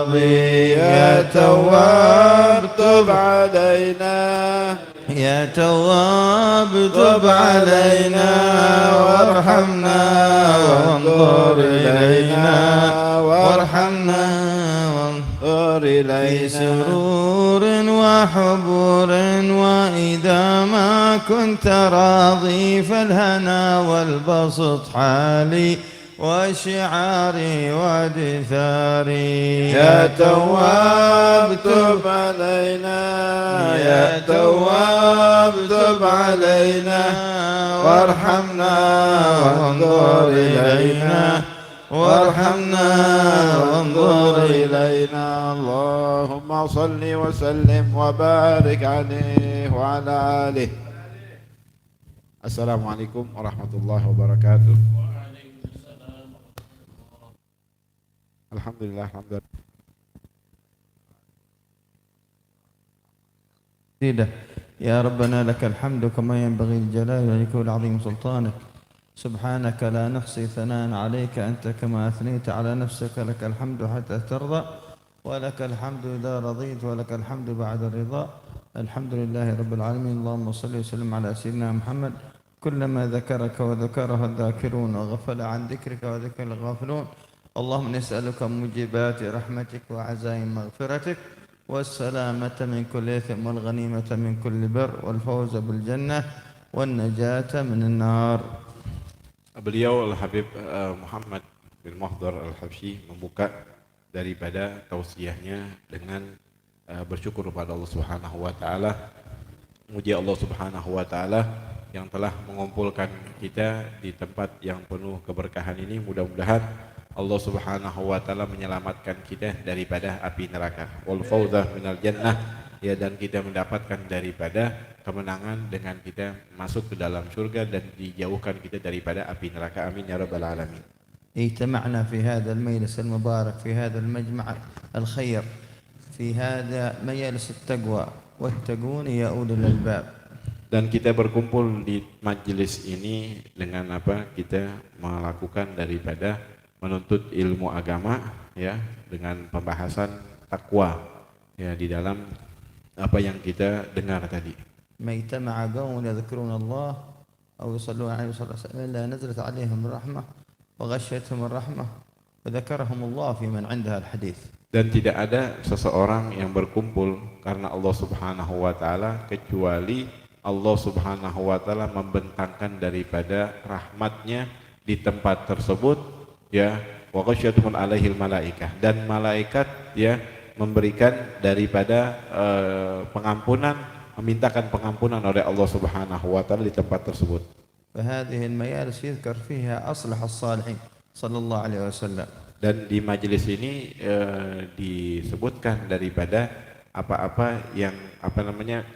يا تواب تب علينا يا تواب تب علينا وارحمنا وانظر إلينا وارحمنا وانظر إلينا سرور وحبور وإذا ما كنت راضي فالهنا والبسط حالي وشعاري ودثاري يا تواب تب علينا يا تواب تب علينا وارحمنا وانظر إلينا وارحمنا وانظر إلينا اللهم صل وسلم وبارك عليه وعلى آله. Assalamualaikum warahmatullahi wabarakatuh. Alhamdulillah, alhamdulillah. Ya Rabbana lakal hamdu kama yanbaghi li-jalali wajhika wa-'azimi sultanik. Subhanaka la nuhsi thanaan 'alayka anta kama athnayta 'ala nafsika lakal hamdu hatta tarda wa lakal hamdu idha radita wa lakal hamdu ba'da ar-ridha. Alhamdulillahi rabbil alamin. Allahumma salli wa sallim 'ala sayyidina Muhammad. Kullama dhakaraka wa dhakaraha adh-dhakirun wa ghafala 'an dhikrika wa dhakara al-ghafilun. اللهم نسألك موجبات رحمتك وعزائم مغفرتك والسلامة من كل إثم والغنيمة من كل بر والفوز بالجنة والنجاة من النار. Beliau Al-Habib Muhammad bin Mahdhar Al-Habsyi membuka daripada tausiahnya dengan bersyukur kepada Allah Subhanahu wa taala. Muji Allah Subhanahu wa taala yang telah mengumpulkan kita di tempat yang penuh keberkahan ini. Mudah-mudahan Allah Subhanahu wa taala menyelamatkan kita daripada api neraka. Wal fawza minal jannah, ya, dan kita mendapatkan daripada kemenangan dengan kita masuk ke dalam surga dan dijauhkan kita daripada api neraka. Amin ya rabbal alamin. اجتمعنا في هذا المجلس المبارك في هذا المجمع الخير في هذا مجلس التقوى واتقون يا أولي الألباب. Dan kita berkumpul di majelis ini dengan apa? Kita melakukan daripada menuntut ilmu agama, ya, dengan pembahasan takwa, ya, di dalam apa yang kita dengar tadi. Maitama'a qaumun yadhkuruna Allah aw yusalluna 'alaihi wasallam illa nazalat 'alaihim rahmah wa ghashiyatuhum rahmah wa dzakarahum Allah fi man 'indaha al-hadits. Dan tidak ada seseorang yang berkumpul karena Allah Subhanahu wa taala kecuali Allah Subhanahu wa taala membentangkan daripada rahmatnya di tempat tersebut, ya, wa ghasyiyatuhum alaihil malaikah, dan malaikat, ya, memberikan daripada pengampunan, memintakan pengampunan oleh Allah Subhanahu wa taala di tempat tersebut. Fa hadhihi al-majalis yuzkar fiha aslah as-salihin sallallahu alaihi wasallam. Dan di majelis ini disebutkan daripada apa-apa yang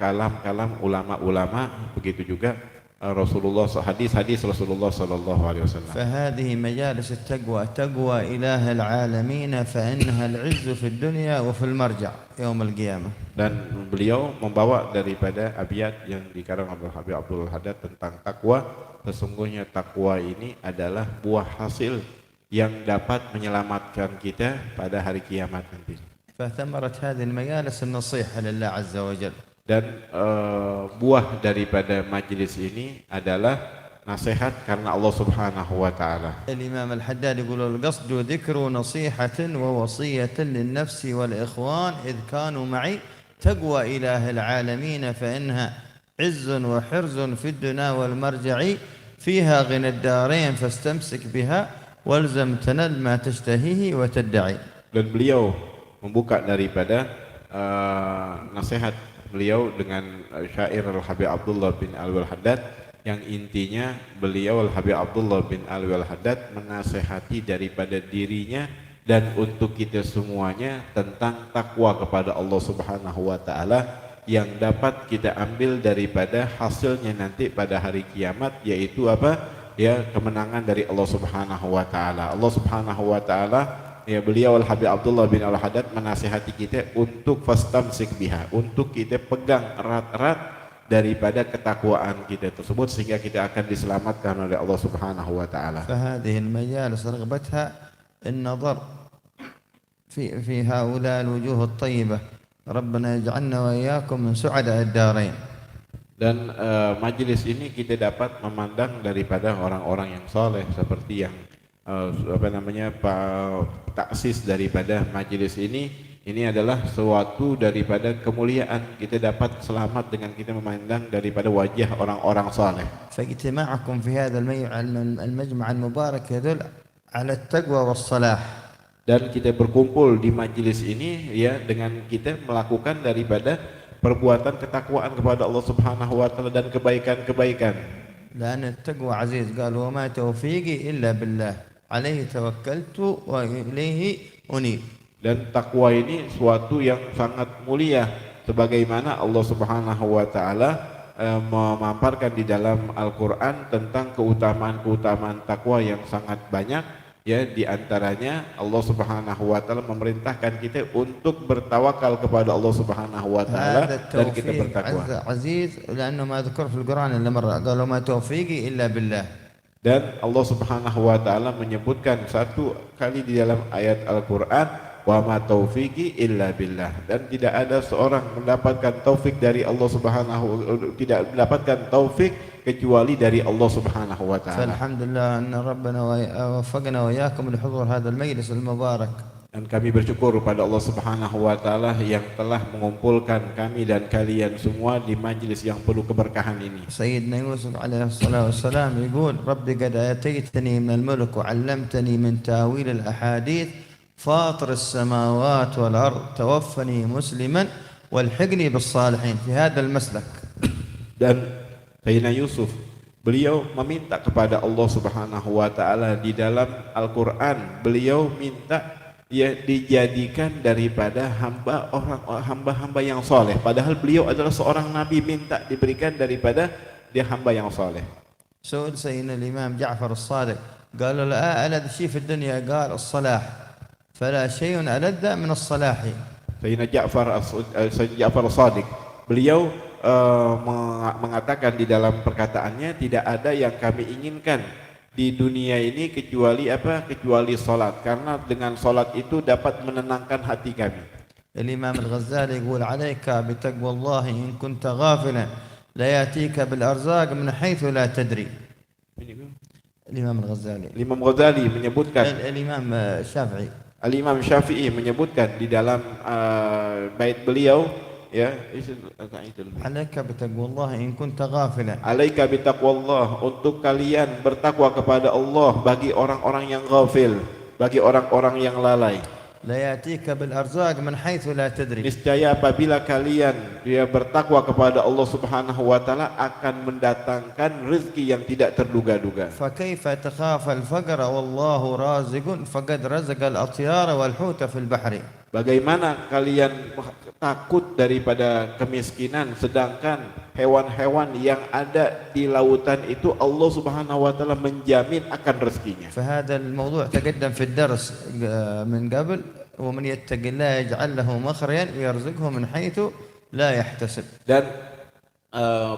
kalam-kalam ulama-ulama, begitu juga Rasulullah, hadis-hadis Rasulullah sallallahu alaihi wasallam. فهذه مجالس التقوى تقوى إله العالمين فإنها العز في الدنيا وفي المرجع يوم القيامة. Dan beliau membawa daripada abiyat yang dikarang oleh Habib Abdul Haddad tentang takwa. Sesungguhnya takwa ini adalah buah hasil yang dapat menyelamatkan kita pada hari kiamat nanti. فثمرة هذه المجالس النصيحة لله عز وجل. Dan buah daripada majlis ini adalah nasihat karena Allah Subhanahu wa taala. Al-Imam Al-Haddad yaqulu al-qasdu dhikru nasihatan wa wasiyatan lin-nafsi wal-ikhwan idh kanu ma'i taqwa ilahi al-alamin fa innaha 'izzun wa hirzun fi ad-dunya wal-marja'i fiha ghina ad-darain fastamsik biha walzam tanal ma tashtahihi wa tad'i. Dan beliau membuka daripada nasihat beliau dengan syair Al-Habib Abdullah bin Alwi Al-Haddad yang intinya beliau Al-Habib Abdullah bin Alwi Al-Haddad menasehati daripada dirinya dan untuk kita semuanya tentang takwa kepada Allah Subhanahu wa taala yang dapat kita ambil daripada hasilnya nanti pada hari kiamat, yaitu apa? Ya, kemenangan dari Allah Subhanahu wa taala. Allah Subhanahu wa taala, ya, beliau Al-Habib Abdullah bin Al-Haddad menasihati kita untuk fastamsik biha, untuk kita pegang erat-erat daripada ketakwaan kita tersebut sehingga kita akan diselamatkan oleh Allah Subhanahu wa taala. Fahadhihi al-majalis raghbatha an-nazar في هؤلاء الوجوه الطيبة. ربنا يجعلنا وإياكم من سعداء الدارين. Dan majelis ini kita dapat memandang daripada orang-orang yang soleh seperti yang taksis daripada majelis ini adalah suatu daripada kemuliaan. Kita dapat selamat dengan kita memandang daripada wajah orang-orang soleh. فاجتماعكم في هذا المجمع المبارك يدل على التقوى والصلاح. Dan kita berkumpul di majelis ini ya dengan kita melakukan daripada perbuatan ketakwaan kepada Allah Subhanahu wa taala dan kebaikan-kebaikan. لأن التقوى عزيز قال وما توفيقي إلا بالله عليه توكلت وإليه أنيب. Dan takwa ini suatu yang sangat mulia sebagaimana Allah Subhanahu wa taala memaparkan di dalam Al-Qur'an tentang keutamaan-keutamaan takwa yang sangat banyak. Ya, di antaranya Allah Subhanahu wa taala memerintahkan kita untuk bertawakal kepada Allah Subhanahu wa taala dan kita bertakwa. Aziz لأنه ما ذكر في القرآن إلا مرة قالوا ما توفيقي إلا بالله. Dan Allah Subhanahu wa taala menyebutkan satu kali di dalam ayat Al-Qur'an wa ma taufiqi illa billah, dan tidak ada seorang mendapatkan taufik dari Allah tidak mendapatkan taufik kecuali dari Allah Subhanahu wa taala. Alhamdulillah anna rabbana waffaqna wa iyyakum li hudhur hadzal majlis al mubarak. Dan kami bersyukur pada Allah Subhanahu wa taala yang telah mengumpulkan kami dan kalian semua di majlis yang penuh keberkahan ini. Sayyidina Yusuf alaihi salatu wassalam يقول ربي قد آتيتني من الملك وعلمتني من تأويل الأحاديث فاطر السماوات والأرض توفني مسلما والحقني بالصالحين في هذا المسلك. Dan Sayyidina Yusuf beliau meminta kepada Allah Subhanahu wa taala di dalam Al-Qur'an, beliau minta ya dijadikan daripada hamba-hamba yang soleh, padahal beliau adalah seorang nabi, minta diberikan daripada dia hamba yang soleh. سئل سيدنا الإمام جعفر الصادق قال له لا ألذ شيء في الدنيا قال الصلاح فلا شيء ألذ من الصلاح. Sayyidina Ja'far Shadiq beliau mengatakan di dalam perkataannya, tidak ada yang kami inginkan di dunia ini kecuali kecuali salat, karena dengan salat itu dapat menenangkan hati kami. Imam Al-Ghazali يقول عليك بتقوى الله إن كنت غافلا لا يأتيك بالأرزاق من حيث لا تدري. Imam Al-Ghazali. Imam Ghazali menyebutkan. Imam Syafi'i. Al-Imam Syafi'i menyebutkan di dalam bait beliau ya, alaika bitaqwallah in kunta ghafilan. Alaika bitaqwallah, untuk kalian bertakwa kepada Allah bagi orang-orang yang ghafil, bagi orang-orang yang lalai. La yatika bil arzaq min haitsu la tadri. Niscaya apabila kalian bertakwa kepada Allah Subhanahu wa taala akan mendatangkan rezeki yang tidak terduga-duga. Fa kaifa takhafa al faqra wallahu raziqun faqad razaqa al atyara wal huta fil bahri. Bagaimana kalian takut daripada kemiskinan sedangkan hewan-hewan yang ada di lautan itu Allah Subhanahu wa taala menjamin akan rezekinya. فهذا الموضوع تقدم في الدرس من قبل ومن يتق الله يجعل له مخرجا ويرزقه من حيث لا يحتسب. Dan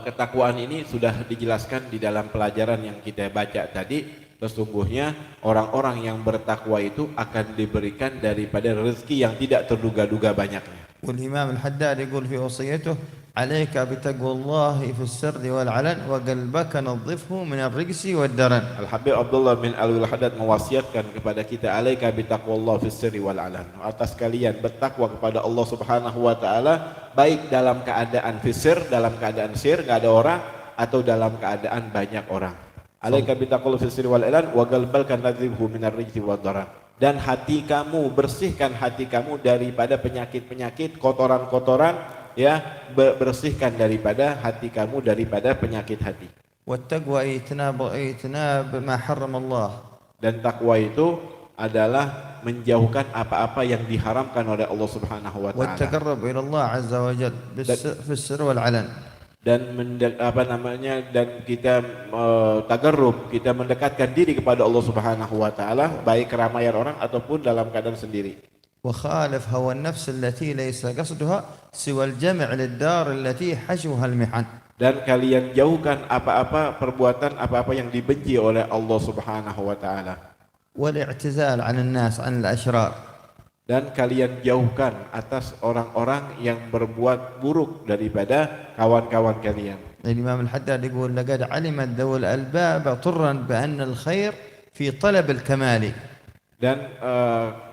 ketakwaan ini sudah dijelaskan di dalam pelajaran yang kita baca tadi. Sesungguhnya orang-orang yang bertakwa itu akan diberikan daripada rezeki yang tidak terduga-duga banyaknya. والإمام الحداد يقول في وصيته عليك بتقوى الله في السر والعلن وقلبك نظفه من الرجس والدرن. Al-Habib Abdullah bin Alwi Al-Haddad mewasiatkan kepada kita alaika bitaqwallah fis sirri wal alan, atas kalian bertakwa kepada Allah Subhanahu wa taala baik dalam keadaan fisir, dalam keadaan sir enggak ada orang, atau dalam keadaan banyak orang. Alaika bitaqwallah fis sirri wal alan wa qalbaka nadhibhu minar rijsi wad darar. Dan hati kamu, bersihkan hati kamu daripada penyakit-penyakit, kotoran-kotoran, ya, bersihkan daripada hati kamu daripada penyakit hati. Wattaqwa itinab ma harrama Allah. Dan takwa itu adalah menjauhkan apa-apa yang diharamkan oleh Allah Subhanahu wa taala. Wattaqarrab ila Allah azza wa jalla fis sirr wal alan. Dan dan kita tagarrub, kita mendekatkan diri kepada Allah Subhanahu wa taala baik keramaian orang ataupun dalam keadaan sendiri. Wa khalif hawa an-nafs allati laysa qasduha siwa al-jam' lid-dar allati hashuha al-mihan. Dan kalian jauhkan perbuatan apa-apa yang dibenci oleh Allah Subhanahu wa taala. Wal i'tizal 'an an-nas 'an al-ashrar. dan kalian jauhkan atas orang-orang yang berbuat buruk daripada kawan-kawan kalian. الإمام الحداد يقول لقد علمت ذو الألباب طرا بأن الخير في طلب الكمال. Dan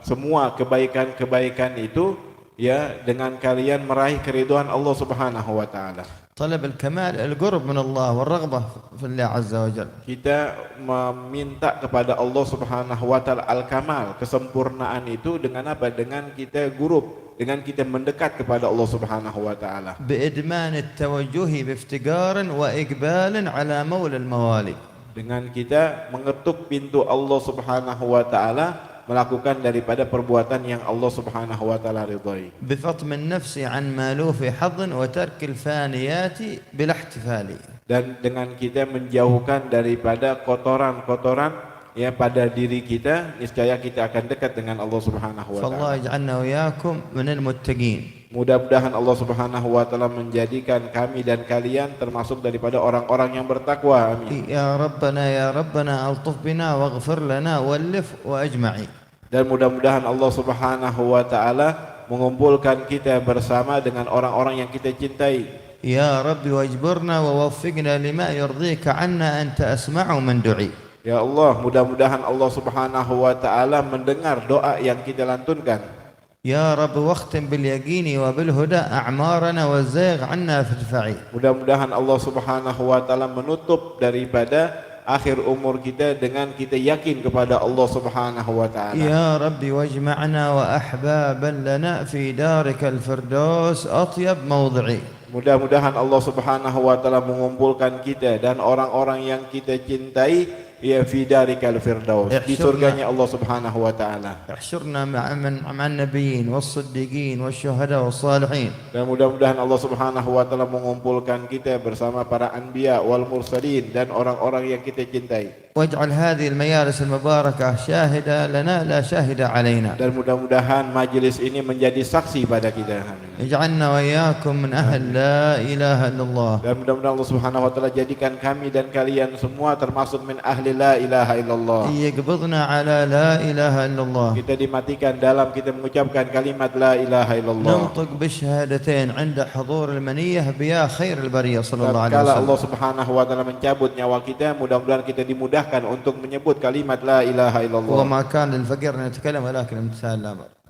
semua kebaikan-kebaikan itu ya dengan kalian meraih keridhaan Allah Subhanahu wa taala. طلب الكمال القرب من الله والرغبة في الله عز وجل. Kita meminta kepada Allah Subhanahu wa taala al-kamal, kesempurnaan itu dengan apa? Dengan kita gurub, dengan kita mendekat kepada Allah Subhanahu wa taala. بإدمان التوجه بافتقار وإقبال على مولى الموالي. Dengan kita mengetuk pintu Allah Subhanahu wa taala, melakukan daripada perbuatan yang Allah Subhanahu wa taala ridhai. بفطم النفس عن مالوف حظ وترك الفانيات بلا احتفال. Dan dengan kita menjauhkan daripada kotoran-kotoran ya pada diri kita, niscaya kita akan dekat dengan Allah Subhanahu wa فالله taala. يجعلنا وإياكم من المتقين. Mudah-mudahan Allah Subhanahu wa taala menjadikan kami dan kalian termasuk daripada orang-orang yang bertakwa. Amin. يا ربنا ألطف بنا واغفر لنا والف وأجمعي. Dan mudah-mudahan Allah Subhanahu wa taala mengumpulkan kita bersama dengan orang-orang yang kita cintai. يا رب واجبرنا ووفقنا لما يرضيك عنا أنت أسمع من دعي. Ya Allah, mudah-mudahan Allah Subhanahu wa taala mendengar doa yang kita lantunkan. يا رب واختم باليقين وبالهدى أعمارنا والزيغ عنا فادفعي. Mudah-mudahan Allah Subhanahu wa taala menutup daripada akhir umur kita dengan kita yakin kepada Allah Subhanahu wa taala. يا رب واجمعنا وأحبابا لنا في دارك الفردوس أطيب موضعي. Mudah-mudahan Allah Subhanahu wa taala mengumpulkan kita dan orang-orang yang kita cintai ya fi darikal firdaus, di surganya Allah Subhanahu wa taala. احشرنا مع النبيين والصديقين والشهداء والصالحين. Dan mudah-mudahan Allah Subhanahu wa taala mengumpulkan kita bersama para anbiya wal mursalin dan orang-orang yang kita cintai. واجعل هذه المجالس المباركة شاهدة لنا لا شاهدة علينا. Dan mudah-mudahan majelis ini menjadi saksi pada kita. اجعلنا وإياكم من أهل لا إله إلا الله. Dan mudah-mudahan Allah Subhanahu wa taala jadikan kami dan kalian semua termasuk min ahli la ilaha illallah. يقبضنا على لا إله إلا الله. Kita dimatikan dalam kita mengucapkan kalimat la ilaha illallah. ننطق بالشهادتين عند حضور المنية بيا خير البرية صلى الله عليه Kalau Allah وسلم. Subhanahu wa taala mencabut nyawa kita, mudah-mudahan kita dimudahkan untuk menyebut kalimat la ilaha illallah. وما كان للفقير أن يتكلم ولكن الامتثال لا بأس.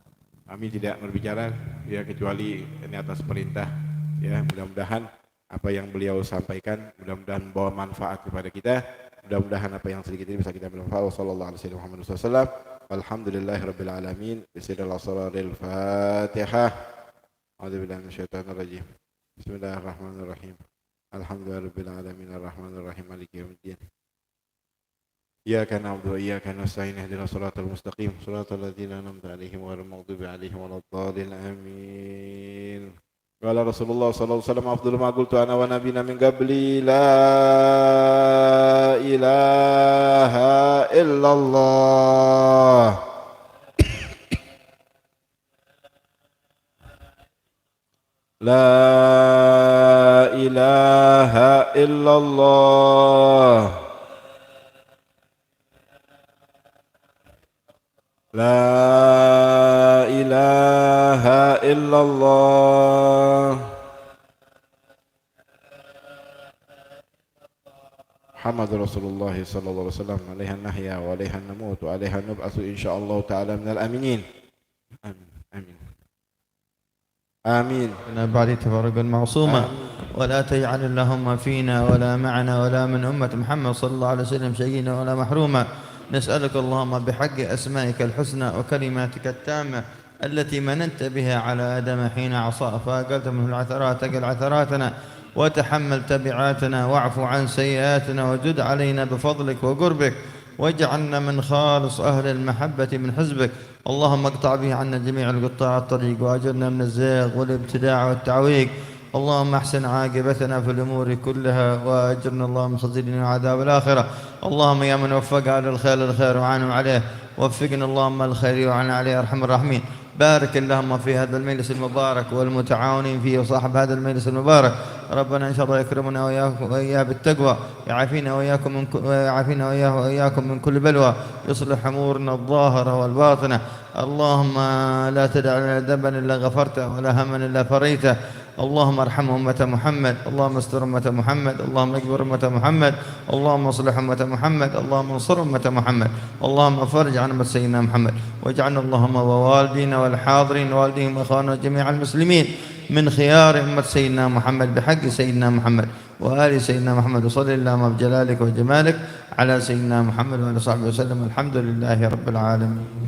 Kami tidak berbicara ya kecuali ini atas perintah ya. Mudah-mudahan apa yang beliau sampaikan mudah-mudahan membawa manfaat kepada kita. Mudah-mudahan apa yang sedikit ini bisa kita ambil manfaat. Sallallahu alaihi wasallam. Alhamdulillahirabbil alamin. Bismillahirrahmanirrahim. Fatihah. A'udzubillahi minasyaitonir rajim. Bismillahirrahmanirrahim. Alhamdulillahirabbil alamin arrahmanir rahim maliki yaumiddin. Iyyaka na'budu wa iyyaka nasta'in ihdinas siratal mustaqim siratal ladzina an'amta 'alaihim ghairil maghdubi 'alaihim waladdallin amin. Qala Rasulullah sallallahu alaihi wasallam afdalu ma qultu ana wa nabiyuna min qabli la ilaha illallah. La ilaha illallah. La ilaha illallah. Muhammad Rasulullah sallallahu alaihi wasallam alaihi nahya wa alaihi namut wa alaihi nub'atsu insyaallah ta'ala minal aminin. Amin. Amin. Amin. بعد تفرق المعصومة ولا تجعل اللهم فينا ولا معنا ولا من أمة محمد صلى الله عليه وسلم شقينا ولا محروما. نسألك اللهم بحق أسمائك الحسنى وكلماتك التامة التي مننت بها على آدم حين عصى فأقلت منه العثرات أقل عثراتنا وتحمل تبعاتنا واعف عن سيئاتنا وجد علينا بفضلك وقربك واجعلنا من خالص أهل المحبة من حزبك. اللهم اقطع به عنا جميع القطاع الطريق وأجرنا من الزيغ والابتداع والتعويق. اللهم احسن عاقبتنا في الأمور كلها وأجرنا اللهم من خزي الدنيا وعذاب الآخرة. اللهم يا من وفق على الخير الخير وعانوا عليه وفقنا اللهم الخير وعنا عليه يا أرحم الراحمين. بارك اللهم في هذا المجلس المبارك والمتعاونين فيه وصاحب هذا المجلس المبارك ربنا إن شاء الله يكرمنا وإياه بالتقوى، يعافينا وإياه وإياكم من كل بلوى، يصلح أمورنا الظاهرة والباطنة. اللهم لا تدع لنا ذنبا إلا غفرته ولا هما إلا فريته. اللهم ارحم أمة محمد، اللهم استر أمة محمد، اللهم اكبر أمة محمد، اللهم اصلح أمة محمد، اللهم انصر أمة محمد، اللهم فرج عن أمة سيدنا محمد، واجعلنا اللهم ووالدينا والحاضرين ووالديهم وإخواننا وجميع المسلمين من خيار أمة سيدنا محمد بحق سيدنا محمد وآل سيدنا محمد. وصل اللهم بجلالك وجمالك على سيدنا محمد وعلى صحبه وسلم. الحمد لله رب العالمين.